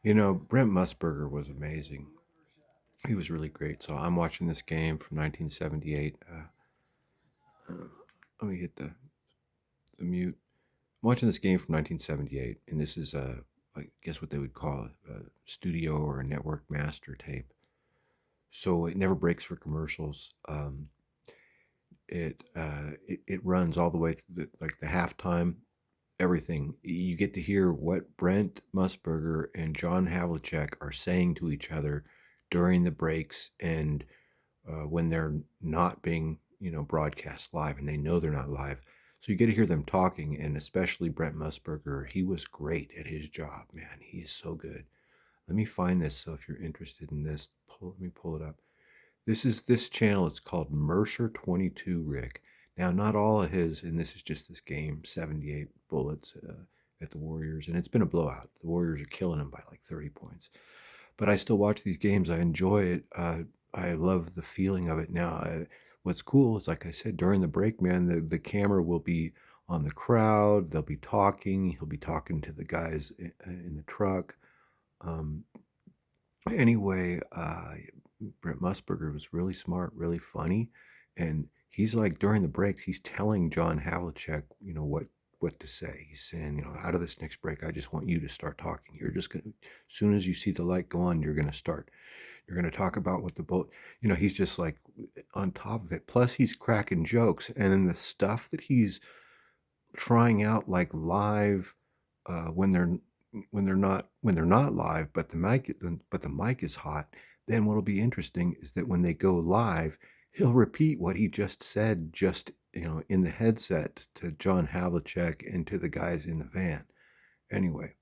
Brent Musburger was amazing. He was really great. So I'm watching this game from 1978. Uh, Let me hit the mute. I'm watching this game from 1978, and this is I guess what they would call a studio or a network master tape. So it never breaks for commercials. It runs all the way through the halftime, everything. You get to hear what Brent Musburger and John Havlicek are saying to each other during the breaks and when they're not being, broadcast live, and they know they're not live. So you get to hear them talking, and especially Brent Musburger. He was great at his job, man. He is so good. Let me find this. So if you're interested in this, let me pull it up. This channel. It's called Mercer 22 Rick. Now, not all of his, and this is just this game, 78 bullets at the Warriors, and it's been a blowout. The Warriors are killing them by like 30 points. But I still watch these games. I enjoy it. I love the feeling of it. Now, what's cool is, like I said, during the break, man, the camera will be on the crowd. They'll be talking. He'll be talking to the guys in the truck. Um, anyway, Brent Musburger was really smart, really funny, and he's like during the breaks, he's telling John Havlicek, what to say. He's saying, out of this next break, I just want you to start talking. You're just gonna, as soon as you see the light go on, you're gonna start. You're gonna talk about what the bullet. He's just like on top of it. Plus, he's cracking jokes, and then the stuff that he's trying out like live when they're not live, but the mic is hot. Then what'll be interesting is that when they go live, he'll repeat what he just said, just in the headset to John Havlicek and to the guys in the van. Anyway,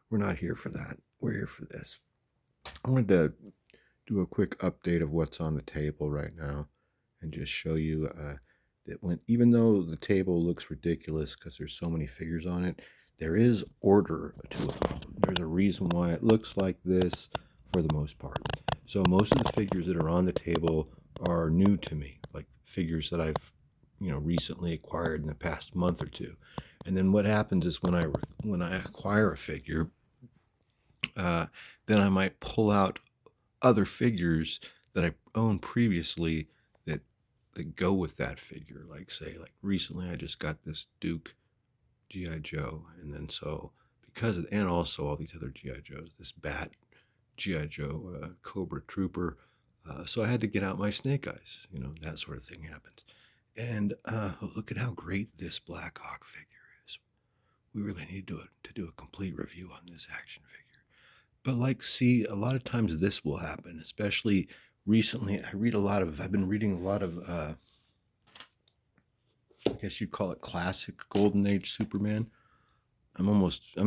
we're not here for that. We're here for this. I wanted to do a quick update of what's on the table right now, and just show you that even though the table looks ridiculous because there's so many figures on it, there is order to it. There's a reason why it looks like this for the most part. So most of the figures that are on the table are new to me, like figures that I've recently acquired in the past month or two. And then what happens is when I acquire a figure, uh, then I might pull out other figures that I owned previously that go with that figure. Like, say, like recently I just got this Duke GI Joe, and then so and also all these other GI Joes, this Bat GI Joe, Cobra Trooper. So I had to get out my Snake Eyes. That sort of thing happens. And look at how great this Black Hawk figure is. We really need to do a complete review on this action figure. But like, see, a lot of times this will happen, especially recently. I've been reading a lot of, I guess you'd call it classic Golden Age Superman. I'm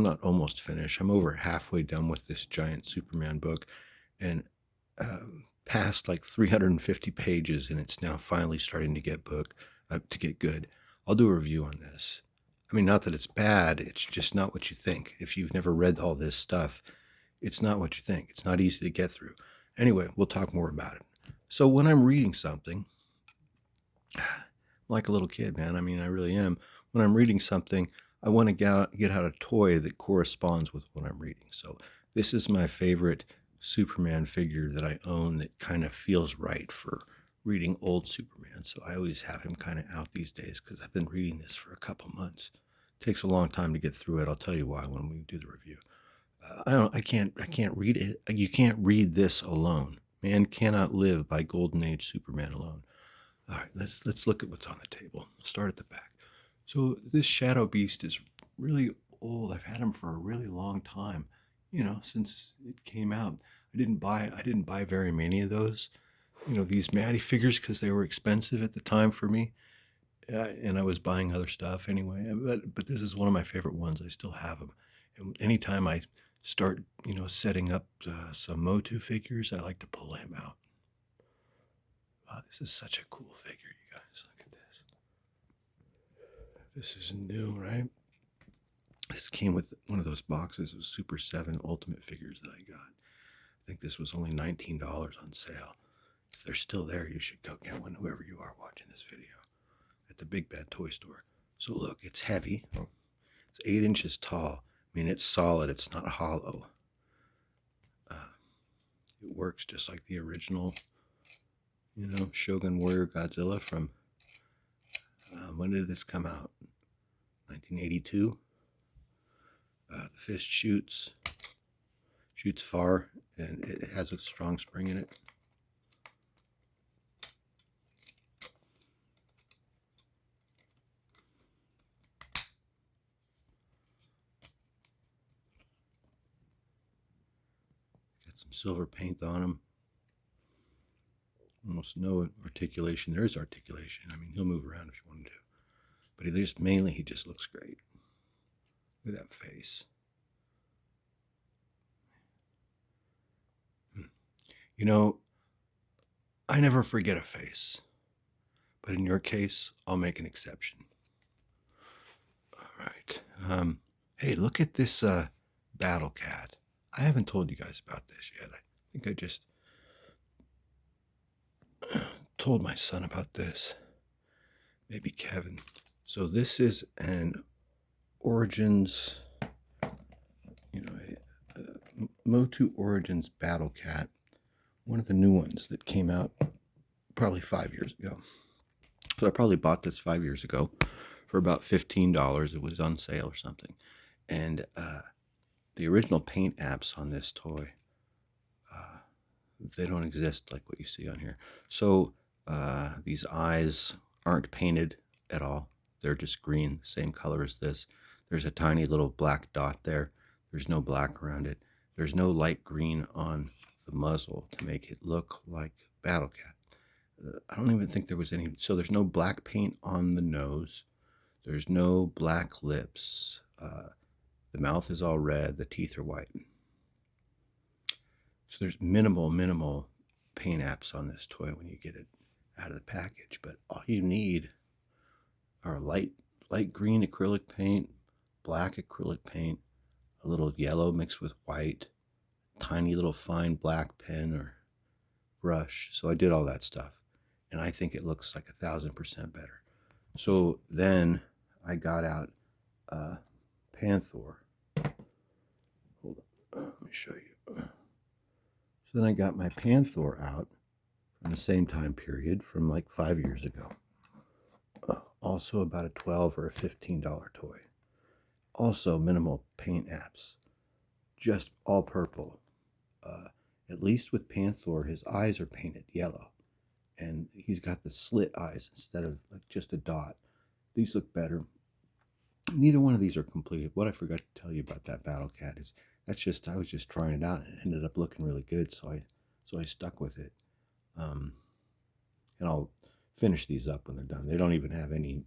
not almost finished. I'm over halfway done with this giant Superman book, and past like 350 pages, and it's now finally starting to get good. I'll do a review on this. I mean, not that it's bad, it's just not what you think. If you've never read all this stuff, it's not what you think. It's not easy to get through. Anyway, we'll talk more about it. So when I'm reading something, I'm like a little kid, man. I mean, I really am. When I'm reading something, I want to get out a toy that corresponds with what I'm reading. So this is my favorite Superman figure that I own that kind of feels right for reading old Superman. So I always have him kind of out these days because I've been reading this for a couple months. It takes a long time to get through it. I'll tell you why when we do the review. I can't read it. You can't read this alone. Man cannot live by Golden Age Superman alone. All right, let's look at what's on the table. Start at the back. So this Shadow Beast is really old. I've had him for a really long time. Since it came out. I didn't buy very many of those. These Matty figures because they were expensive at the time for me, and I was buying other stuff anyway. But this is one of my favorite ones. I still have them. And anytime I start, setting up some Motu figures, I like to pull him out. Wow, this is such a cool figure, you guys. Look at this. This is new, right? This came with one of those boxes of Super 7 Ultimate figures that I got. I think this was only $19 on sale. If they're still there, you should go get one, whoever you are watching this video, at the Big Bad Toy Store. So look, it's heavy. It's 8 inches tall. I mean, it's solid. It's not hollow. It works just like the original, Shogun Warrior Godzilla from, when did this come out? 1982. The fist shoots far, and it has a strong spring in it. Got some silver paint on him. Almost no articulation. There is articulation. I mean, he'll move around if you wanted to. But he just looks great. Look at that face. I never forget a face. But in your case, I'll make an exception. All right. Hey, look at this battle cat. I haven't told you guys about this yet. I think I just told my son about this. Maybe Kevin. So this is an Origins, Motu Origins Battle Cat. One of the new ones that came out probably 5 years ago. So I probably bought this 5 years ago for about $15. It was on sale or something. And the original paint apps on this toy, they don't exist like what you see on here. So these eyes aren't painted at all. They're just green, same color as this. There's a tiny little black dot there. There's no black around it. There's no light green on the muzzle to make it look like Battle Cat. I don't even think there was any. So there's no black paint on the nose. There's no black lips. The mouth is all red. The teeth are white. So there's minimal paint apps on this toy when you get it out of the package. But all you need are light green acrylic paint, black acrylic paint, a little yellow mixed with white, tiny little fine black pen or brush. So I did all that stuff, and I think it looks like 1,000% better. So then I got out Panther. Hold on, let me show you. So then I got my Panther out from the same time period from like 5 years ago. Also about a $12 or a $15 toy. Also minimal paint apps. Just all purple. At least with Panther, his eyes are painted yellow. And he's got the slit eyes instead of like just a dot. These look better. Neither one of these are completed. What I forgot to tell you about that Battle Cat is I was just trying it out and it ended up looking really good, so I stuck with it. And I'll finish these up when they're done. They don't even have any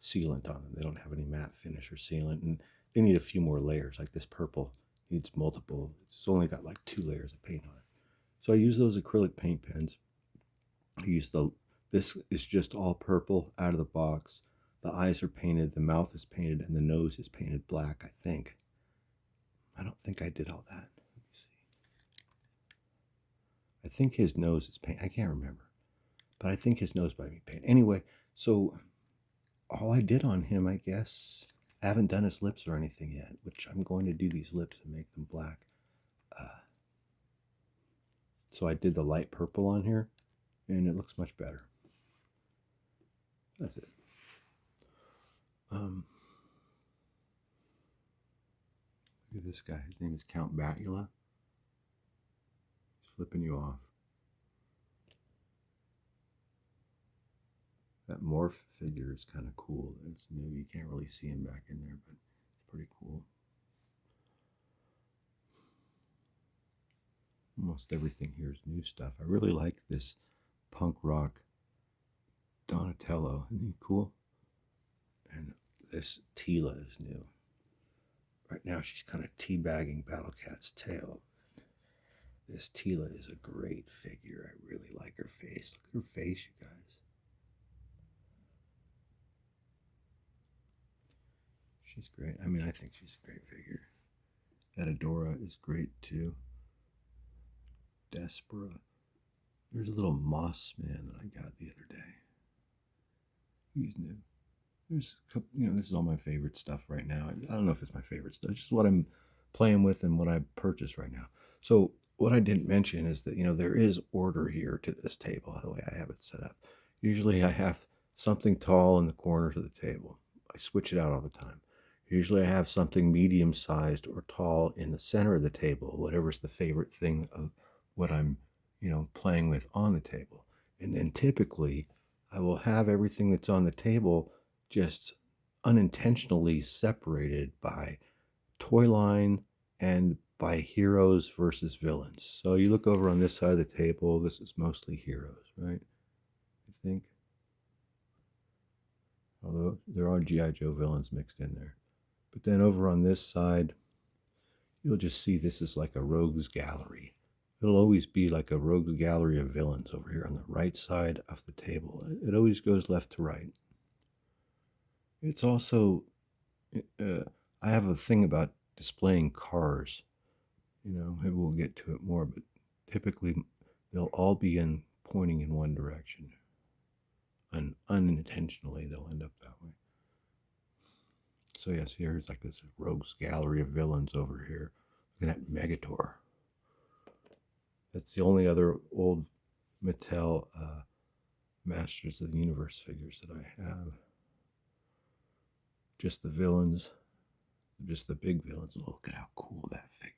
sealant on them. They don't have any matte finish or sealant, and they need a few more layers. Like this purple needs multiple. It's only got like 2 layers of paint on it. So I use those acrylic paint pens. I use this is just all purple out of the box. The eyes are painted, the mouth is painted, and the nose is painted black, I think. I don't think I did all that. Let me see. I think his nose is painted. I can't remember. But I think his nose might be painted. Anyway, so all I did on him, I guess, I haven't done his lips or anything yet, which I'm going to do these lips and make them black. So I did the light purple on here, and it looks much better. That's it. Look at this guy. His name is Count Batula. He's flipping you off. That morph figure is kind of cool. It's new. You can't really see him back in there, but it's pretty cool. Almost everything here is new stuff. I really like this punk rock Donatello. Isn't he cool? And this Teela is new. Right now she's kind of teabagging Battle Cat's tail. This Teela is a great figure. I really like her face. Look at her face, you guys. She's great. I mean, I think she's a great figure. That Adora is great too. Despera. There's a little moss man that I got the other day. He's new. There's, this is all my favorite stuff right now. I don't know if it's my favorite stuff. It's just what I'm playing with and what I purchased right now. So what I didn't mention is that, there is order here to this table, the way I have it set up. Usually I have something tall in the corners of the table. I switch it out all the time. Usually I have something medium sized or tall in the center of the table, whatever's the favorite thing of what I'm, playing with on the table. And then typically I will have everything that's on the table just unintentionally separated by toy line and by heroes versus villains. So you look over on this side of the table, this is mostly heroes, right? I think. Although there are G.I. Joe villains mixed in there. But then over on this side, you'll just see this is like a rogues gallery. It'll always be like a rogues gallery of villains over here on the right side of the table. It always goes left to right. It's also, I have a thing about displaying cars. Maybe we'll get to it more, but typically they'll all be pointing in one direction. And unintentionally, they'll end up that way. So yes, here's like this rogues gallery of villains over here. Look at that Megator. That's the only other old Mattel Masters of the Universe figures that I have. Just the villains, just the big villains. Look at how cool that figure is.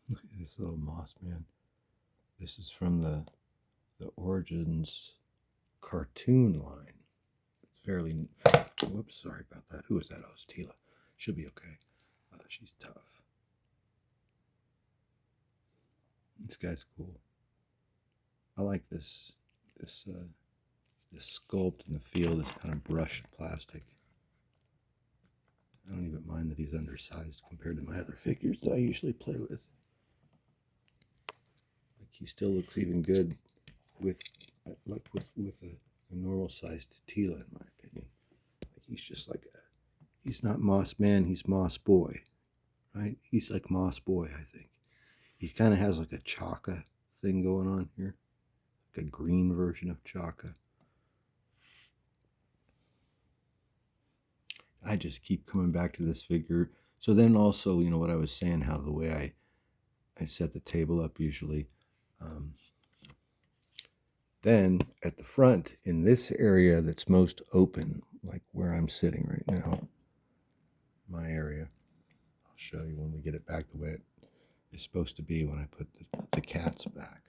Look at this little Moss Man. This is from the Origins cartoon line. It's fairly. Whoops, sorry about that. Who was that? Oh, it's Tila. She'll be okay. She's tough. This guy's cool. I like this sculpt and the feel, this kind of brushed plastic. I don't even mind that he's undersized compared to my other figures that I usually play with. Like he still looks even good with a normal sized Tila, in my opinion. Like he's just like he's not Moss Man, he's Moss Boy, right? He's like Moss Boy, I think. He kind of has like a Chaka thing going on here, like a green version of Chaka. I just keep coming back to this figure. So then also, what I was saying, how the way I set the table up usually. Then at the front, in this area that's most open, like where I'm sitting right now, my area, I'll show you when we get it back the way it is supposed to be when I put the cats back.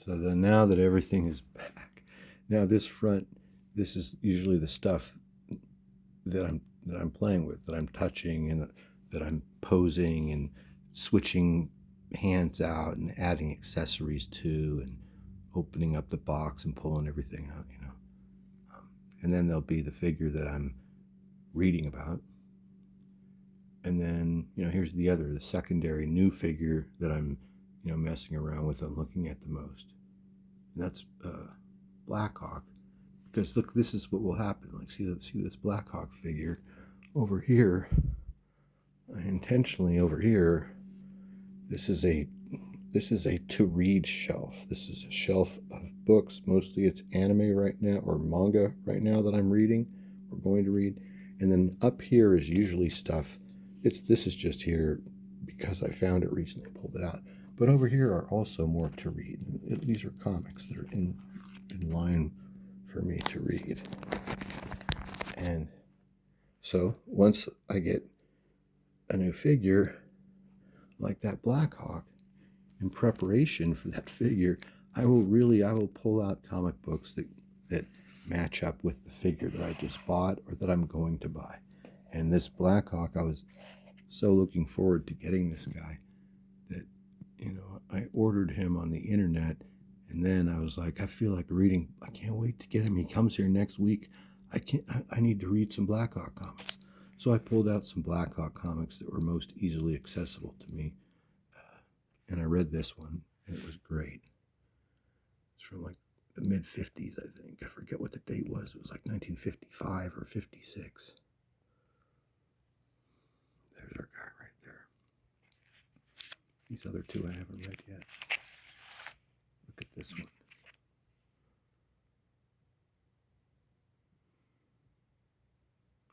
So then now that everything is back, now this front, this is usually the stuff that I'm playing with, that I'm touching and that I'm posing and switching hands out and adding accessories to and opening up the box and pulling everything out, and then there'll be the figure that I'm reading about. And then, here's the secondary new figure that I'm, messing around with and looking at the most. And that's Blackhawk. Because look, this is what will happen. Like, see this Blackhawk figure over here. Intentionally over here, this is a to read shelf. This is a shelf of books. Mostly it's anime right now, or manga right now, that I'm reading or going to read. And then up here is usually stuff. This is just here because I found it recently, pulled it out. But over here are also more to read. These are comics that are in line for me to read. And so once I get a new figure like that Blackhawk, in preparation for that figure, I will pull out comic books that match up with the figure that I just bought or that I'm going to buy. And this Blackhawk, I was so looking forward to getting this guy that, I ordered him on the internet, and then I was like, I feel like reading. I can't wait to get him. He comes here next week. I need to read some Blackhawk comics. So I pulled out some Blackhawk comics that were most easily accessible to me, and I read this one, and it was great. It's from like the mid 50s, I think. I forget what the date was. It was like 1955 or 56. There's our guy right there. These other two I haven't read yet. Look at this one.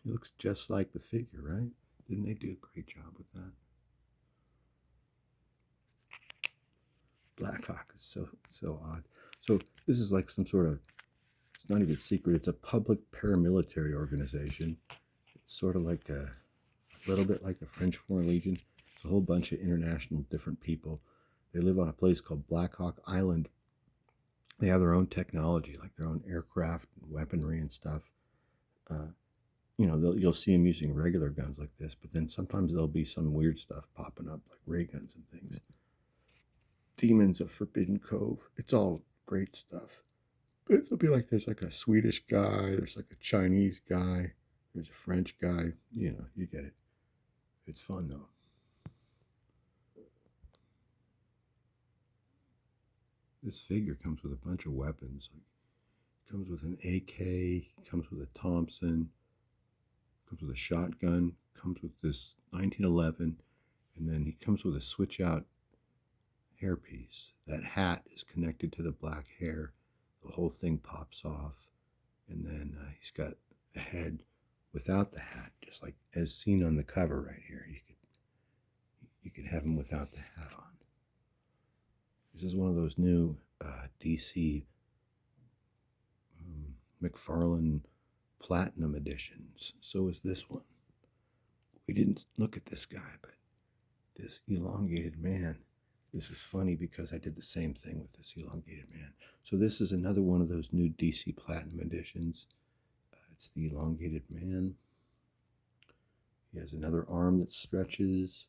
He looks just like the figure, right? Didn't they do a great job with that? Blackhawk is so odd. So this is like some sort of, it's not even secret, it's a public paramilitary organization. It's sort of like a little bit like the French Foreign Legion. It's a whole bunch of international different people. They live on a place called Black Hawk Island. They have their own technology, like their own aircraft and weaponry and stuff. Uh, you'll see them using regular guns like this, but then sometimes there'll be some weird stuff popping up, like ray guns and things. Demons of Forbidden Cove. It's all great stuff. But it'll be like there's like a Swedish guy, there's like a Chinese guy, there's a French guy. You get it. It's fun though. This figure comes with a bunch of weapons. Like, comes with an AK, comes with a Thompson, comes with a shotgun, comes with this 1911, and then he comes with a switch out hairpiece. That hat is connected to the black hair. The whole thing pops off, and then he's got a head without the hat, just like as seen on the cover right here. You could have him without the hat on. This is one of those new DC McFarlane Platinum editions. So is this one. We didn't look at this guy, but this elongated man. This is funny because I did the same thing with this elongated man. So this is another one of those new DC Platinum editions. It's the elongated man. He has another arm that stretches,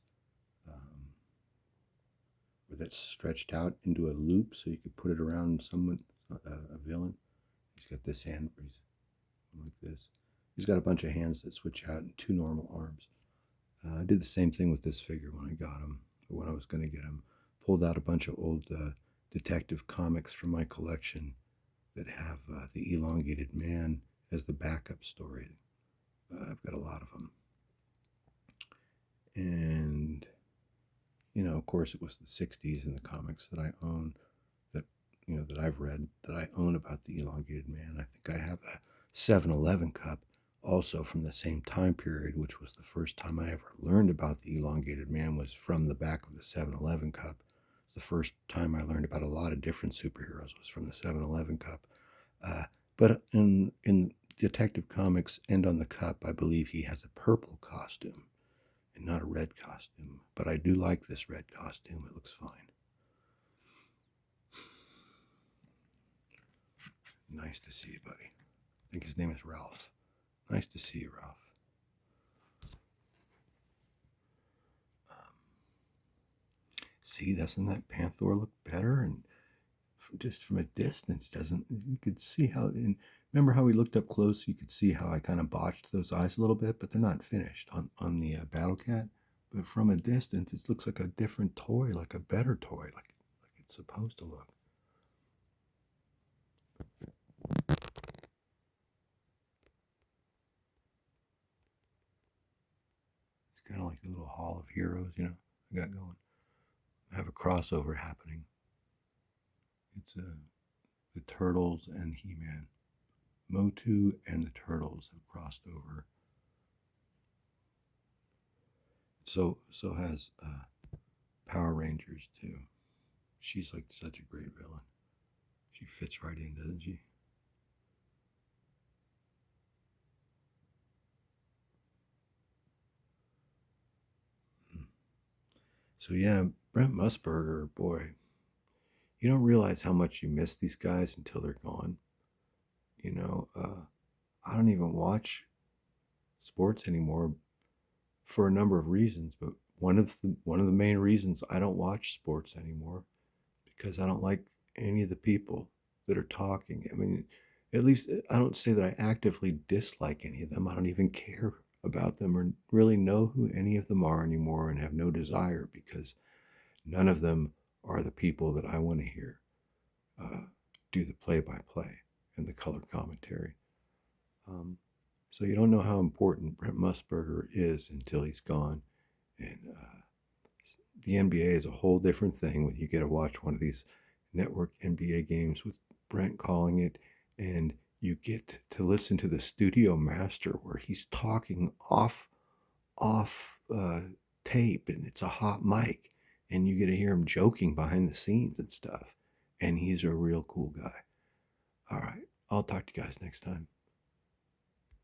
or that's stretched out into a loop, so you could put it around someone, a villain. He's got this hand like this. He's got a bunch of hands that switch out and two normal arms. I did the same thing with this figure when I got him, or when I was going to get him. Pulled out a bunch of old detective comics from my collection that have the elongated man as the backup story. I've got a lot of them. And, of course, it was the 60s and the comics that I own, that I've read, that I own about the elongated man. I think I have a 7-Eleven cup also from the same time period, which was the first time I ever learned about the elongated man, was from the back of the 7-Eleven cup. The first time I learned about a lot of different superheroes was from the 7-Eleven cup. But in Detective Comics and on the cup, I believe he has a purple costume and not a red costume. But I do like this red costume. It looks fine. Nice to see you, buddy. I think his name is Ralph. Nice to see you, Ralph. See, doesn't that Panther look better? And just from a distance, doesn't you could see how? Remember how we looked up close? You could see how I kind of botched those eyes a little bit, but they're not finished on the Battle Cat. But from a distance, it looks like a different toy, like a better toy, like it's supposed to look. It's kind of like the little Hall of Heroes, I got going. I have a crossover happening. It's the Turtles and He-Man. Motu and the Turtles have crossed over. So has Power Rangers too. She's like such a great villain. She fits right in, doesn't she? So yeah, Brent Musburger, boy, you don't realize how much you miss these guys until they're gone. I don't even watch sports anymore for a number of reasons, but one of the main reasons I don't watch sports anymore, because I don't like any of the people that are talking. I mean, at least I don't say that I actively dislike any of them. I don't even care about them or really know who any of them are anymore and have no desire because none of them are the people that I want to hear uh, do the play-by-play and the color commentary. Um, so you don't know how important Brent Musburger is until he's gone. And the NBA is a whole different thing when you get to watch one of these network NBA games with Brent calling it, and you get to listen to the studio master where he's talking off tape, and it's a hot mic, and you get to hear him joking behind the scenes and stuff. And he's a real cool guy. All right, I'll talk to you guys next time.